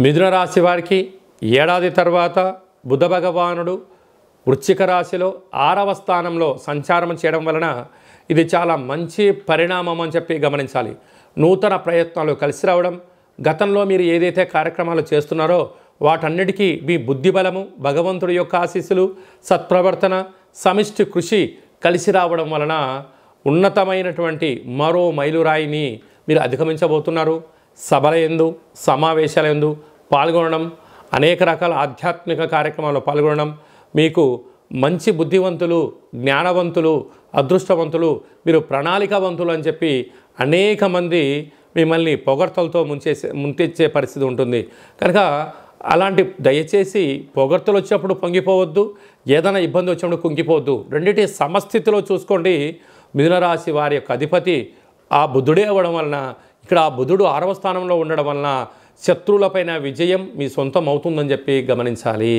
మిథున రాశి వారికి ఏడాది తర్వాత బుధ భగవానుడు వృశ్చిక రాశిలో 6వ స్థానంలో సంచారం చేయడం వలన ఇది చాలా మంచి పరిణామం అని చెప్పి గమనించాలి. నూతన ప్రయత్నాలు కలిసి రావడం, గతంలో మీరు ఏదైతే కార్యక్రమాలు చేస్తున్నారో వాటన్నిటికీ మీ బుద్ధి బలము, భగవంతుడి యొక్క ఆశీస్సులు, సత్ప్రవర్తన, సమిష్టి కృషి కలిసి రావడం వలన ఉన్నతమైనటువంటి మరో మైలురాయిని మీరు అధిగమించబోతున్నారు. సభల యందు, సమావేశాల యందు పాల్గొనడం, అనేక రకాల ఆధ్యాత్మిక కార్యక్రమాల్లో పాల్గొనడం, మీకు మంచి బుద్ధివంతులు, జ్ఞానవంతులు, అదృష్టవంతులు, మీరు ప్రణాళికావంతులు అని చెప్పి అనేక మంది మిమ్మల్ని పొగడ్తలతో ముంచెచ్చే పరిస్థితి ఉంటుంది. కనుక అలాంటి దయచేసి పొగడ్తలు వచ్చినప్పుడు పొంగిపోవద్దు, ఏదైనా ఇబ్బంది వచ్చినప్పుడు కుంగిపోవద్దు. రెండింటి సమస్థితిలో చూసుకోండి. మిథున రాశి వారి యొక్క అధిపతి ఆ బుధుడే అవ్వడం వలన, ఇక్కడ ఆ బుధుడు 6వ స్థానంలో ఉండడం వలన శత్రువులపైన విజయం మీ సొంతం అవుతుందని చెప్పి గమనించాలి.